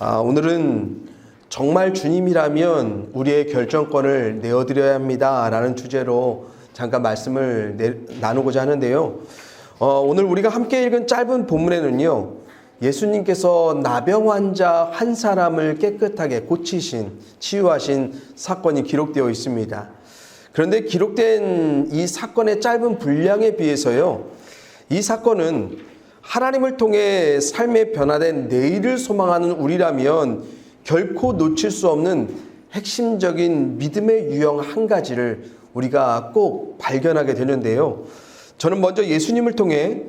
오늘은 정말 주님이라면 우리의 결정권을 내어드려야 합니다 라는 주제로 잠깐 말씀을 나누고자 하는데요. 오늘 우리가 함께 읽은 짧은 본문에는요, 예수님께서 나병 환자 한 사람을 깨끗하게 치유하신 사건이 기록되어 있습니다. 그런데 기록된 이 사건의 짧은 분량에 비해서요, 이 사건은 하나님을 통해 삶의 변화된 내일을 소망하는 우리라면 결코 놓칠 수 없는 핵심적인 믿음의 유형 한 가지를 우리가 꼭 발견하게 되는데요. 저는 먼저 예수님을 통해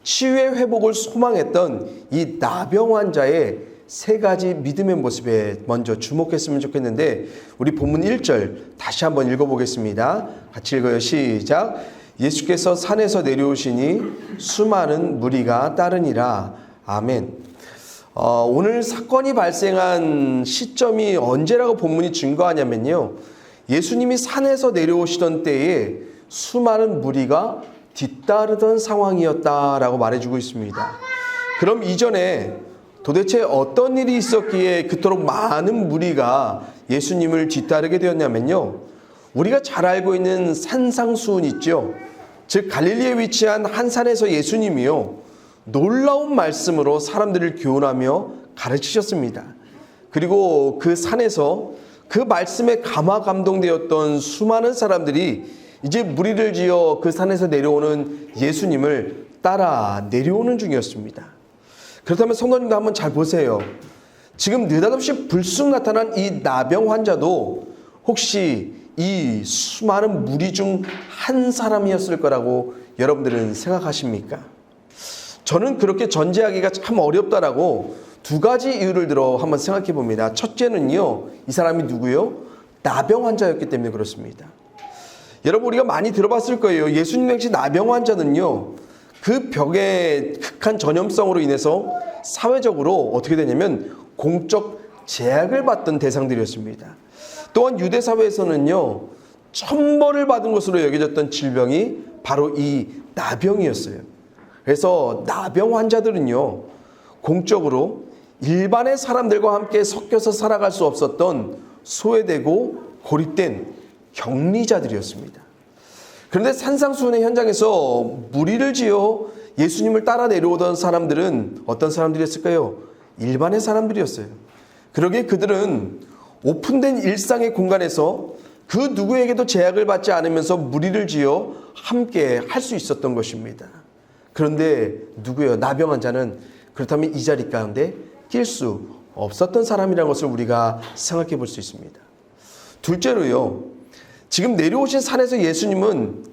치유의 회복을 소망했던 이 나병 환자의 세 가지 믿음의 모습에 먼저 주목했으면 좋겠는데, 우리 본문 1절 다시 한번 읽어보겠습니다. 같이 읽어요. 시작. 예수께서 산에서 내려오시니 수많은 무리가 따르니라. 아멘. 오늘 사건이 발생한 시점이 언제라고 본문이 증거하냐면요, 예수님이 산에서 내려오시던 때에 수많은 무리가 뒤따르던 상황이었다라고 말해주고 있습니다. 그럼 이전에 도대체 어떤 일이 있었기에 그토록 많은 무리가 예수님을 뒤따르게 되었냐면요, 우리가 잘 알고 있는 산상수훈 있죠. 즉 갈릴리에 위치한 한 산에서 예수님이요, 놀라운 말씀으로 사람들을 교훈하며 가르치셨습니다. 그리고 그 산에서 그 말씀에 감화 감동되었던 수많은 사람들이 이제 무리를 지어 그 산에서 내려오는 예수님을 따라 내려오는 중이었습니다. 그렇다면 성도님도 한번 잘 보세요. 지금 느닷없이 불쑥 나타난 이 나병 환자도 혹시 이 수많은 무리 중 한 사람이었을 거라고 여러분들은 생각하십니까? 저는 그렇게 전제하기가 참 어렵다라고 두 가지 이유를 들어 한번 생각해 봅니다. 첫째는요, 이 사람이 누구요? 나병 환자였기 때문에 그렇습니다. 여러분, 우리가 많이 들어봤을 거예요. 예수님 당시 나병 환자는요, 그 병의 극한 전염성으로 인해서 사회적으로 어떻게 되냐면 공적 제약을 받던 대상들이었습니다. 또한 유대 사회에서는요, 천벌을 받은 것으로 여겨졌던 질병이 바로 이 나병이었어요. 그래서 나병 환자들은요, 공적으로 일반의 사람들과 함께 섞여서 살아갈 수 없었던 소외되고 고립된 격리자들이었습니다. 그런데 산상수훈의 현장에서 무리를 지어 예수님을 따라 내려오던 사람들은 어떤 사람들이었을까요? 일반의 사람들이었어요. 그러기에 그들은 오픈된 일상의 공간에서 그 누구에게도 제약을 받지 않으면서 무리를 지어 함께 할 수 있었던 것입니다. 그런데 누구예요? 나병 환자는 그렇다면 이 자리 가운데 낄 수 없었던 사람이라는 것을 우리가 생각해 볼 수 있습니다. 둘째로요, 지금 내려오신 산에서 예수님은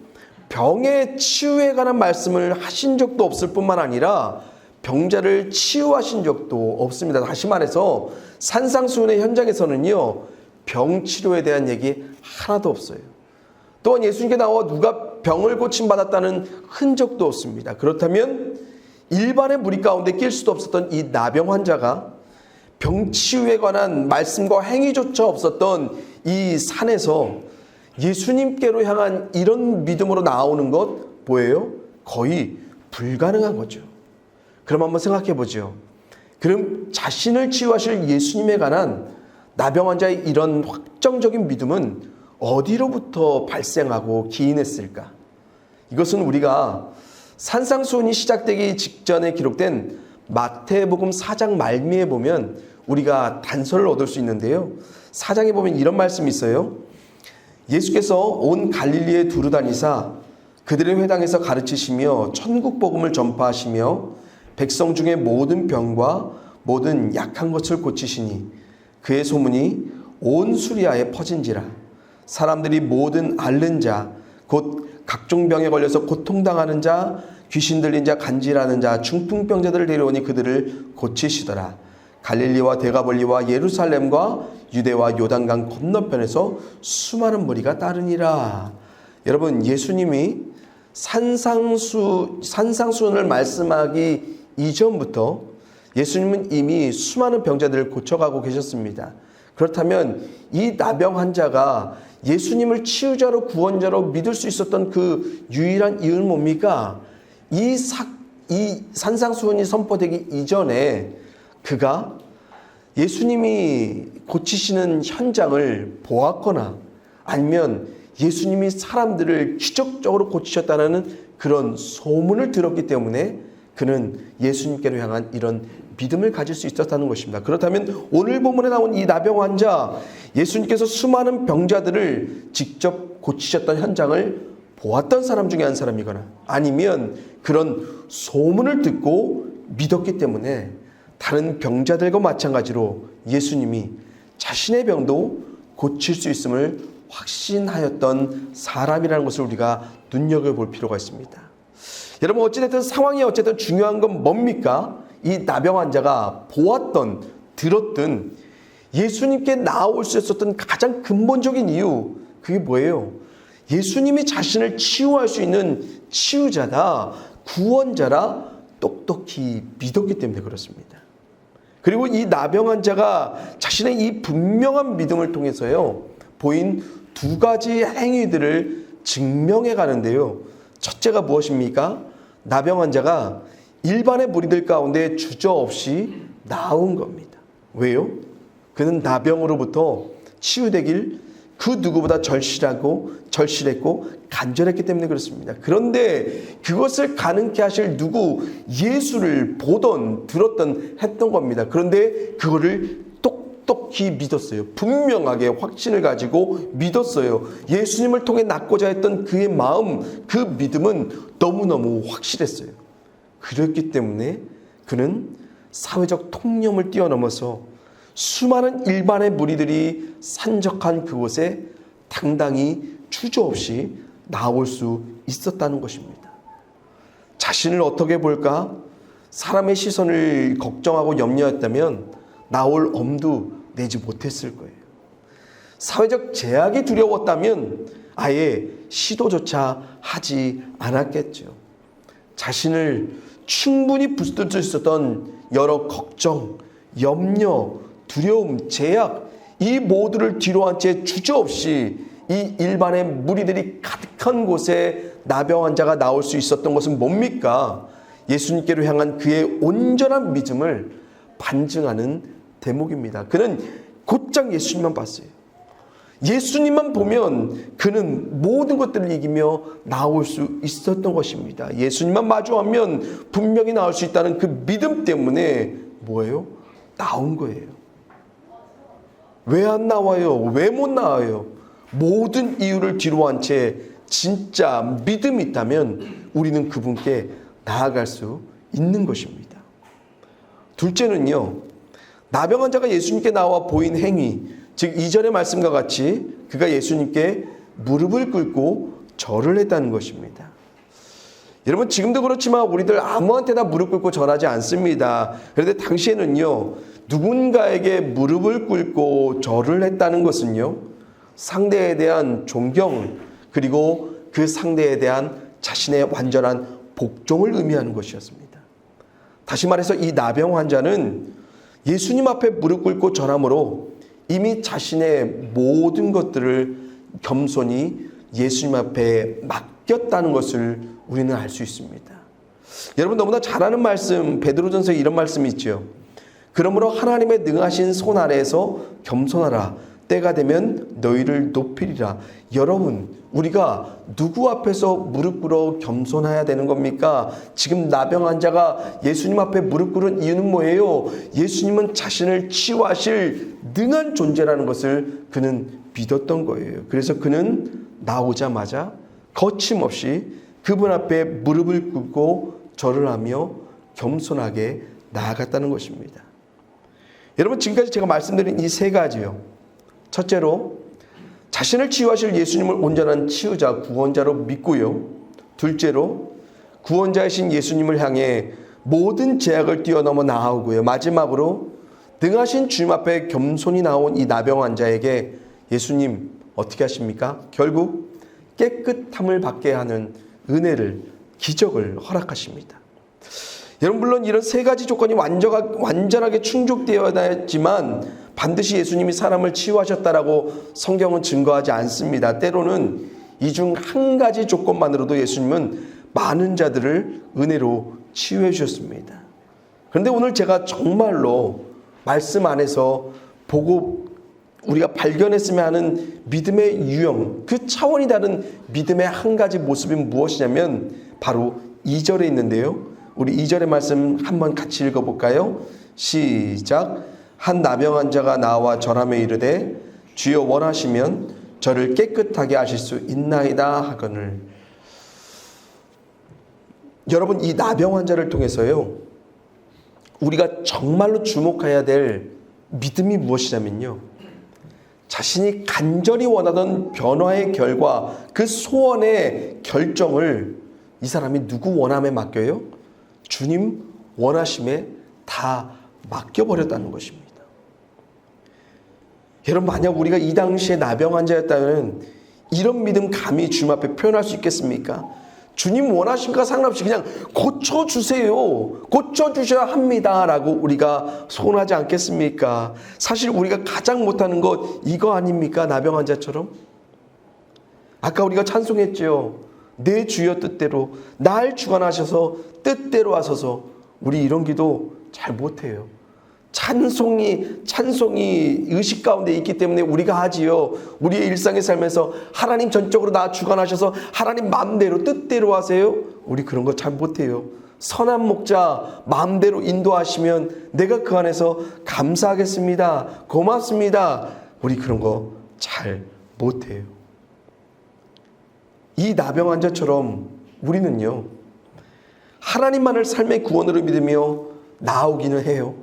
병의 치유에 관한 말씀을 하신 적도 없을 뿐만 아니라 병자를 치유하신 적도 없습니다. 다시 말해서 산상수훈의 현장에서는요, 병치료에 대한 얘기 하나도 없어요. 또한 예수님께 나와 누가 병을 고침받았다는 흔적도 없습니다. 그렇다면 일반의 무리 가운데 낄 수도 없었던 이 나병 환자가 병치유에 관한 말씀과 행위조차 없었던 이 산에서 예수님께로 향한 이런 믿음으로 나오는 것 뭐예요? 거의 불가능한 거죠. 그럼 한번 생각해 보죠. 그럼 자신을 치유하실 예수님에 관한 나병 환자의 이런 확정적인 믿음은 어디로부터 발생하고 기인했을까? 이것은 우리가 산상수훈이 시작되기 직전에 기록된 마태복음 4장 말미에 보면 우리가 단서를 얻을 수 있는데요. 4장에 보면 이런 말씀이 있어요. 예수께서 온 갈릴리에 두루 다니사 그들의 회당에서 가르치시며 천국 복음을 전파하시며 백성 중에 모든 병과 모든 약한 것을 고치시니 그의 소문이 온 수리아에 퍼진지라. 사람들이 모든 앓는 자, 곧 각종 병에 걸려서 고통당하는 자, 귀신 들린 자, 간질하는 자, 중풍병자들을 데려오니 그들을 고치시더라. 갈릴리와 데가볼리와 예루살렘과 유대와 요단강 건너편에서 수많은 무리가 따르니라. 여러분, 예수님이 산상수훈을 말씀하기 이전부터 예수님은 이미 수많은 병자들을 고쳐가고 계셨습니다. 그렇다면 이 나병 환자가 예수님을 치유자로 구원자로 믿을 수 있었던 그 유일한 이유는 뭡니까? 이 산상수훈이 선포되기 이전에 그가 예수님이 고치시는 현장을 보았거나 아니면 예수님이 사람들을 기적적으로 고치셨다는 그런 소문을 들었기 때문에 그는 예수님께로 향한 이런 믿음을 가질 수 있었다는 것입니다. 그렇다면 오늘 본문에 나온 이 나병 환자, 예수님께서 수많은 병자들을 직접 고치셨던 현장을 보았던 사람 중에 한 사람이거나 아니면 그런 소문을 듣고 믿었기 때문에 다른 병자들과 마찬가지로 예수님이 자신의 병도 고칠 수 있음을 확신하였던 사람이라는 것을 우리가 눈여겨볼 필요가 있습니다. 여러분, 어찌됐든 상황이 어쨌든 중요한 건 뭡니까? 이 나병 환자가 보았던, 들었던 예수님께 나아올 수 있었던 가장 근본적인 이유, 그게 뭐예요? 예수님이 자신을 치유할 수 있는 치유자다, 구원자라 똑똑히 믿었기 때문에 그렇습니다. 그리고 이 나병 환자가 자신의 이 분명한 믿음을 통해서요, 보인 두 가지 행위들을 증명해 가는데요. 첫째가 무엇입니까? 나병 환자가 일반의 무리들 가운데 주저없이 나온 겁니다. 왜요? 그는 나병으로부터 치유되길 그 누구보다 절실했고 간절했기 때문에 그렇습니다. 그런데 그것을 가능케 하실 누구, 예수를 보던, 들었던, 했던 겁니다. 그런데 그거를 똑똑히 믿었어요. 분명하게 확신을 가지고 믿었어요. 예수님을 통해 낫고자 했던 그의 마음, 그 믿음은 너무너무 확실했어요. 그렇기 때문에 그는 사회적 통념을 뛰어넘어서 수많은 일반의 무리들이 산적한 그곳에 당당히 주저없이 나올 수 있었다는 것입니다. 자신을 어떻게 볼까? 사람의 시선을 걱정하고 염려했다면 나올 엄두 내지 못했을 거예요. 사회적 제약이 두려웠다면 아예 시도조차 하지 않았겠죠. 자신을 충분히 붙들 수 있었던 여러 걱정, 염려, 두려움, 제약, 이 모두를 뒤로한 채 주저없이 이 일반의 무리들이 가득한 곳에 나병 환자가 나올 수 있었던 것은 뭡니까? 예수님께로 향한 그의 온전한 믿음을 반증하는 대목입니다. 그는 곧장 예수님만 봤어요. 예수님만 보면 그는 모든 것들을 이기며 나올 수 있었던 것입니다. 예수님만 마주하면 분명히 나올 수 있다는 그 믿음 때문에 뭐예요? 나온 거예요. 왜 안 나와요? 왜 못 나와요? 모든 이유를 뒤로한 채 진짜 믿음이 있다면 우리는 그분께 나아갈 수 있는 것입니다. 둘째는요, 나병 환자가 예수님께 나와 보인 행위, 즉 이전의 말씀과 같이 그가 예수님께 무릎을 꿇고 절을 했다는 것입니다. 여러분, 지금도 그렇지만 우리들 아무한테나 무릎 꿇고 절하지 않습니다. 그런데 당시에는요, 누군가에게 무릎을 꿇고 절을 했다는 것은요, 상대에 대한 존경, 그리고 그 상대에 대한 자신의 완전한 복종을 의미하는 것이었습니다. 다시 말해서 이 나병 환자는 예수님 앞에 무릎 꿇고 절함으로 이미 자신의 모든 것들을 겸손히 예수님 앞에 맡겼다는 것을 우리는 알 수 있습니다. 여러분, 너무나 잘 아는 말씀, 베드로전서에 이런 말씀이 있죠. 그러므로 하나님의 능하신 손 아래에서 겸손하라. 때가 되면 너희를 높이리라. 여러분, 우리가 누구 앞에서 무릎 꿇어 겸손해야 되는 겁니까? 지금 나병 환자가 예수님 앞에 무릎 꿇은 이유는 뭐예요? 예수님은 자신을 치유하실 능한 존재라는 것을 그는 믿었던 거예요. 그래서 그는 나오자마자 거침없이 그분 앞에 무릎을 꿇고 절을 하며 겸손하게 나아갔다는 것입니다. 여러분, 지금까지 제가 말씀드린 이 세 가지요. 첫째로 자신을 치유하실 예수님을 온전한 치유자, 구원자로 믿고요. 둘째로 구원자이신 예수님을 향해 모든 제약을 뛰어넘어 나아오고요. 마지막으로 능하신 주님 앞에 겸손히 나온 이 나병 환자에게 예수님 어떻게 하십니까? 결국 깨끗함을 받게 하는 은혜를, 기적을 허락하십니다. 여러분, 물론 이런 세 가지 조건이 완전하게 충족되어야지만 반드시 예수님이 사람을 치유하셨다라고 성경은 증거하지 않습니다. 때로는 이 중 한 가지 조건만으로도 예수님은 많은 자들을 은혜로 치유해 주셨습니다. 그런데 오늘 제가 정말로 말씀 안에서 보고 우리가 발견했으면 하는 믿음의 유형, 그 차원이 다른 믿음의 한 가지 모습이 무엇이냐면 바로 2절에 있는데요. 우리 2절의 말씀 한번 같이 읽어볼까요? 시작. 한 나병 환자가 나와 절하며 이르되 주여 원하시면 저를 깨끗하게 하실 수 있나이다 하거늘. 여러분, 이 나병 환자를 통해서요, 우리가 정말로 주목해야 될 믿음이 무엇이냐면요, 자신이 간절히 원하던 변화의 결과, 그 소원의 결정을 이 사람이 누구 원함에 맡겨요? 주님 원하심에 다 맡겨버렸다는 것입니다. 여러분, 만약 우리가 이 당시에 나병 환자였다면 이런 믿음 감히 주님 앞에 표현할 수 있겠습니까? 주님 원하심과 상관없이 그냥 고쳐주세요, 고쳐주셔야 합니다 라고 우리가 소원하지 않겠습니까? 사실 우리가 가장 못하는 것 이거 아닙니까? 나병 환자처럼. 아까 우리가 찬송했죠. 내 주여 뜻대로 날 주관하셔서 뜻대로 하소서. 우리 이런 기도 잘 못해요. 찬송이 의식 가운데 있기 때문에 우리가 하지요. 우리의 일상에 살면서 하나님 전적으로 나 주관하셔서 하나님 마음대로 뜻대로 하세요. 우리 그런 거 잘 못해요. 선한 목자 마음대로 인도하시면 내가 그 안에서 감사하겠습니다, 고맙습니다. 우리 그런 거 잘 못해요. 이 나병 환자처럼 우리는요, 하나님만을 삶의 구원으로 믿으며 나아오기는 해요.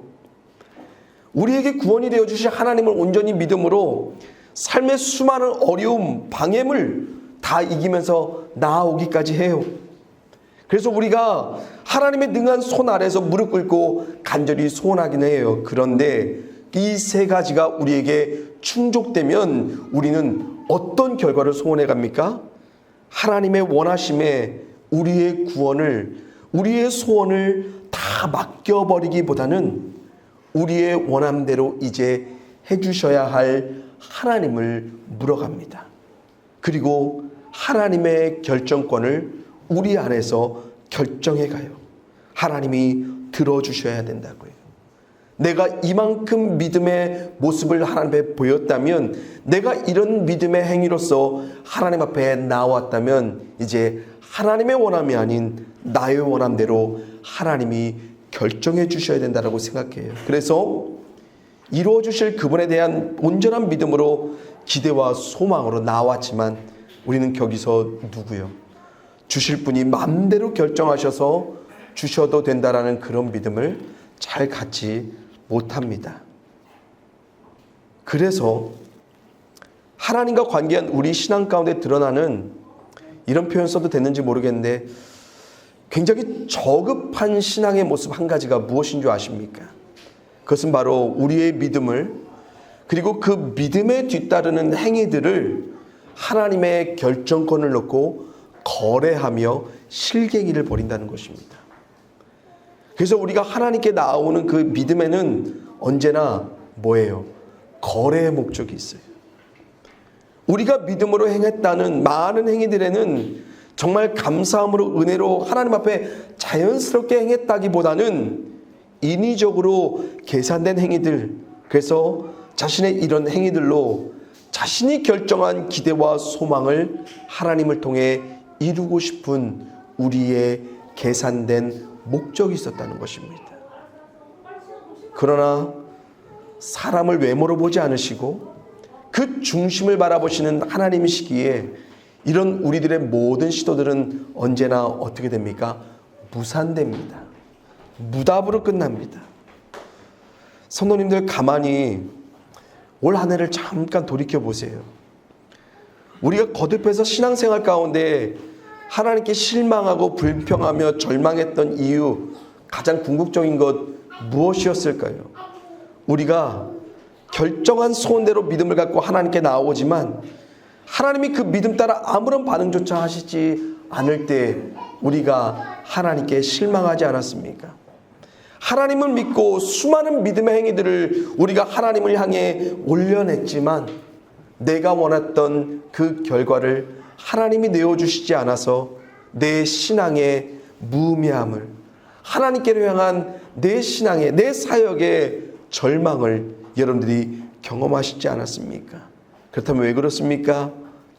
우리에게 구원이 되어주신 하나님을 온전히 믿음으로 삶의 수많은 어려움, 방해물 다 이기면서 나아오기까지 해요. 그래서 우리가 하나님의 능한 손 아래서 무릎 꿇고 간절히 소원하기는 해요. 그런데 이 세 가지가 우리에게 충족되면 우리는 어떤 결과를 소원해 갑니까? 하나님의 원하심에 우리의 구원을, 우리의 소원을 다 맡겨버리기보다는 우리의 원함대로 이제 해주셔야 할 하나님을 물어갑니다. 그리고 하나님의 결정권을 우리 안에서 결정해가요. 하나님이 들어주셔야 된다고요. 내가 이만큼 믿음의 모습을 하나님 앞에 보였다면, 내가 이런 믿음의 행위로서 하나님 앞에 나왔다면 이제 하나님의 원함이 아닌 나의 원함대로 하나님이 결정해 주셔야 된다고 생각해요. 그래서 이루어 주실 그분에 대한 온전한 믿음으로 기대와 소망으로 나왔지만 우리는 거기서 누구요? 주실 분이 마음대로 결정하셔서 주셔도 된다라는 그런 믿음을 잘 갖지 못합니다. 그래서 하나님과 관계한 우리 신앙 가운데 드러나는, 이런 표현 써도 됐는지 모르겠는데, 굉장히 저급한 신앙의 모습 한 가지가 무엇인 줄 아십니까? 그것은 바로 우리의 믿음을, 그리고 그 믿음에 뒤따르는 행위들을 하나님의 결정권을 놓고 거래하며 실갱이를 벌인다는 것입니다. 그래서 우리가 하나님께 나아오는 그 믿음에는 언제나 뭐예요? 거래의 목적이 있어요. 우리가 믿음으로 행했다는 많은 행위들에는 정말 감사함으로 은혜로 하나님 앞에 자연스럽게 행했다기보다는 인위적으로 계산된 행위들, 그래서 자신의 이런 행위들로 자신이 결정한 기대와 소망을 하나님을 통해 이루고 싶은 우리의 계산된 목적이 있었다는 것입니다. 그러나 사람을 외모로 보지 않으시고 그 중심을 바라보시는 하나님이시기에 이런 우리들의 모든 시도들은 언제나 어떻게 됩니까? 무산됩니다. 무답으로 끝납니다. 성도님들, 가만히 올 한 해를 잠깐 돌이켜보세요. 우리가 거듭해서 신앙생활 가운데 하나님께 실망하고 불평하며 절망했던 이유, 가장 궁극적인 것 무엇이었을까요? 우리가 결정한 소원대로 믿음을 갖고 하나님께 나오지만 하나님이 그 믿음 따라 아무런 반응조차 하시지 않을 때 우리가 하나님께 실망하지 않았습니까? 하나님을 믿고 수많은 믿음의 행위들을 우리가 하나님을 향해 올려냈지만 내가 원했던 그 결과를 하나님이 내어주시지 않아서 내 신앙의 무의미함을, 하나님께로 향한 내 신앙의, 내 사역의 절망을 여러분들이 경험하시지 않았습니까? 그렇다면 왜 그렇습니까?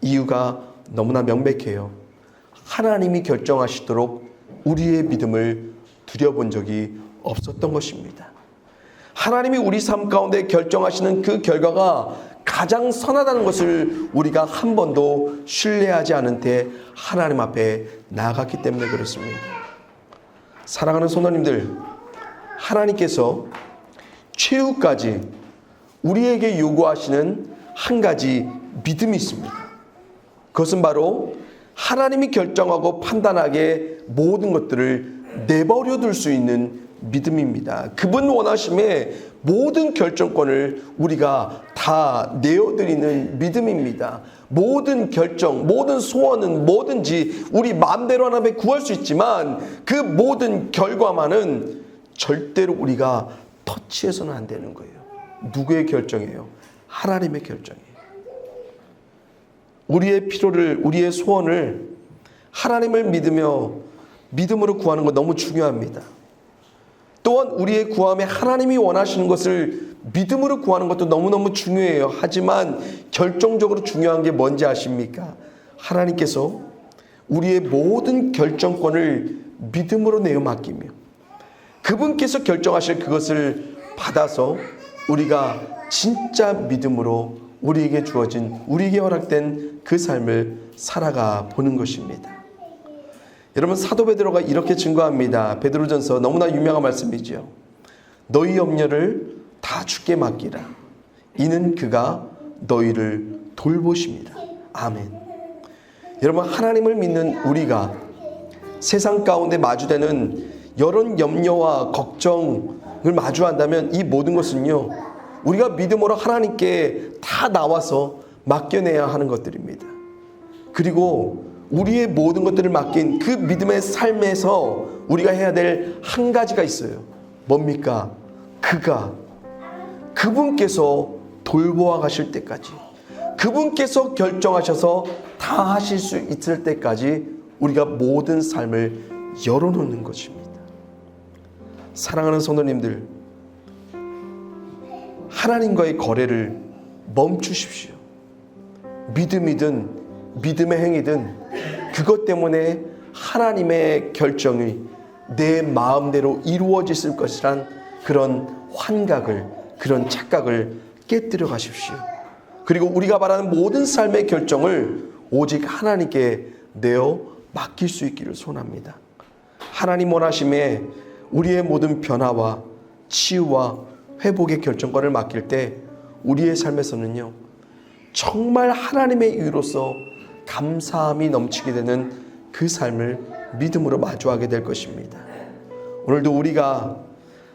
이유가 너무나 명백해요. 하나님이 결정하시도록 우리의 믿음을 드려본 적이 없었던 것입니다. 하나님이 우리 삶 가운데 결정하시는 그 결과가 가장 선하다는 것을 우리가 한 번도 신뢰하지 않은 채 하나님 앞에 나아갔기 때문에 그렇습니다. 사랑하는 성도님들, 하나님께서 최후까지 우리에게 요구하시는 한 가지 믿음이 있습니다. 그것은 바로 하나님이 결정하고 판단하게 모든 것들을 내버려 둘 수 있는 믿음입니다. 그분 원하심에 모든 결정권을 우리가 다 내어드리는 믿음입니다. 모든 결정, 모든 소원은 뭐든지 우리 마음대로 하나님께 구할 수 있지만 그 모든 결과만은 절대로 우리가 터치해서는 안 되는 거예요. 누구의 결정이에요? 하나님의 결정이에요. 우리의 필요를, 우리의 소원을 하나님을 믿음으로 구하는 거 너무 중요합니다. 또한 우리의 구함에 하나님이 원하시는 것을 믿음으로 구하는 것도 너무너무 중요해요. 하지만 결정적으로 중요한 게 뭔지 아십니까? 하나님께서 우리의 모든 결정권을 믿음으로 내어 맡기며 그분께서 결정하실 그것을 받아서 우리가 진짜 믿음으로 우리에게 주어진, 우리에게 허락된 그 삶을 살아가 보는 것입니다. 여러분, 사도 베드로가 이렇게 증거합니다. 베드로전서 너무나 유명한 말씀이죠. 너희 염려를 다 주께 맡기라. 이는 그가 너희를 돌보십니다. 아멘. 여러분, 하나님을 믿는 우리가 세상 가운데 마주되는 여러 염려와 걱정을 마주한다면 이 모든 것은요, 우리가 믿음으로 하나님께 다 나와서 맡겨내야 하는 것들입니다. 그리고 우리의 모든 것들을 맡긴 그 믿음의 삶에서 우리가 해야 될 한 가지가 있어요. 뭡니까? 그분께서 돌보아 가실 때까지, 그분께서 결정하셔서 다 하실 수 있을 때까지 우리가 모든 삶을 열어놓는 것입니다. 사랑하는 성도님들, 하나님과의 거래를 멈추십시오. 믿음이든 믿음의 행위든 그것 때문에 하나님의 결정이 내 마음대로 이루어질 것이란 그런 환각을, 그런 착각을 깨뜨려 가십시오. 그리고 우리가 바라는 모든 삶의 결정을 오직 하나님께 내어 맡길 수 있기를 소원합니다. 하나님 원하심에 우리의 모든 변화와 치유와 회복의 결정권을 맡길 때 우리의 삶에서는요, 정말 하나님의 의로서 감사함이 넘치게 되는 그 삶을 믿음으로 마주하게 될 것입니다. 오늘도 우리가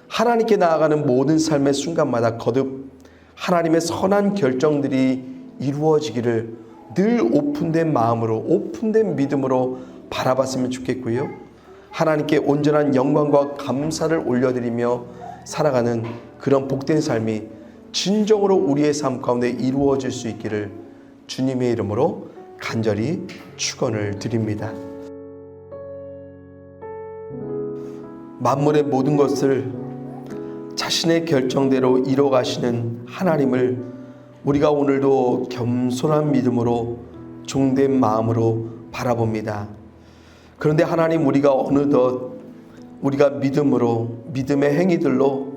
하나님께 나아가는 모든 삶의 순간마다 거듭 하나님의 선한 결정들이 이루어지기를 늘 오픈된 마음으로, 오픈된 믿음으로 바라봤으면 좋겠고요. 하나님께 온전한 영광과 감사를 올려드리며 살아가는 그런 복된 삶이 진정으로 우리의 삶 가운데 이루어질 수 있기를 주님의 이름으로 간절히 축원을 드립니다. 만물의 모든 것을 자신의 결정대로 이뤄가시는 하나님을 우리가 오늘도 겸손한 믿음으로 종된 마음으로 바라봅니다. 그런데 하나님, 우리가 어느덧 우리가 믿음으로, 믿음의 행위들로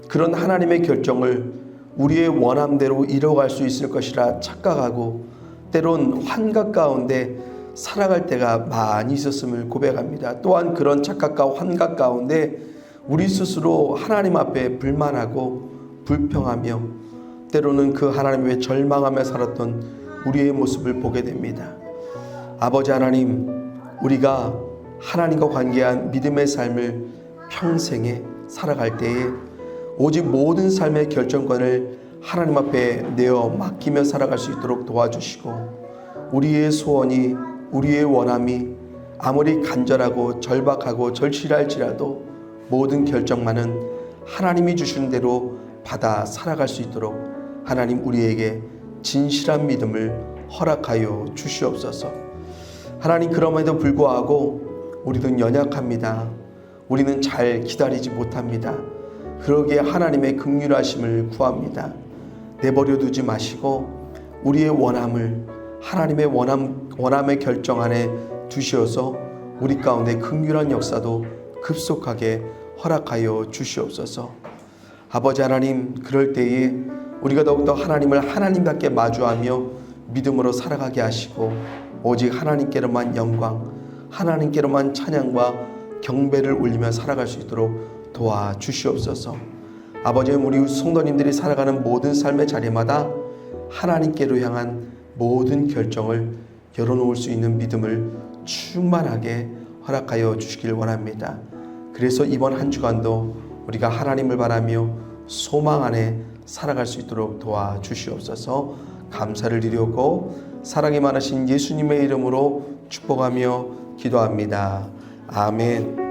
그런 하나님의 결정을 우리의 원함대로 이뤄갈 수 있을 것이라 착각하고 때론 환각 가운데 살아갈 때가 많이 있었음을 고백합니다. 또한 그런 착각과 환각 가운데 우리 스스로 하나님 앞에 불만하고 불평하며 때로는 그 하나님에 절망하며 살았던 우리의 모습을 보게 됩니다. 아버지 하나님, 우리가 하나님과 관계한 믿음의 삶을 평생에 살아갈 때에 오직 모든 삶의 결정권을 하나님 앞에 내어 맡기며 살아갈 수 있도록 도와주시고, 우리의 소원이, 우리의 원함이 아무리 간절하고 절박하고 절실할지라도 모든 결정만은 하나님이 주시는 대로 받아 살아갈 수 있도록 하나님, 우리에게 진실한 믿음을 허락하여 주시옵소서. 하나님, 그럼에도 불구하고 우리는 연약합니다. 우리는 잘 기다리지 못합니다. 그러기에 하나님의 긍휼하심을 구합니다. 내버려 두지 마시고 우리의 원함을 하나님의 원함의 결정 안에 두시어서 우리 가운데 긍휼한 역사도 급속하게 허락하여 주시옵소서. 아버지 하나님, 그럴 때에 우리가 더욱더 하나님을 하나님답게 마주하며 믿음으로 살아가게 하시고 오직 하나님께로만 영광, 하나님께로만 찬양과 경배를 올리며 살아갈 수 있도록 도와주시옵소서. 아버지, 우리 성도님들이 살아가는 모든 삶의 자리마다 하나님께로 향한 모든 결정을 열어놓을 수 있는 믿음을 충만하게 허락하여 주시길 원합니다. 그래서 이번 한 주간도 우리가 하나님을 바라며 소망 안에 살아갈 수 있도록 도와주시옵소서. 감사를 드리고 사랑이 많으신 예수님의 이름으로 축복하며 기도합니다. 아멘.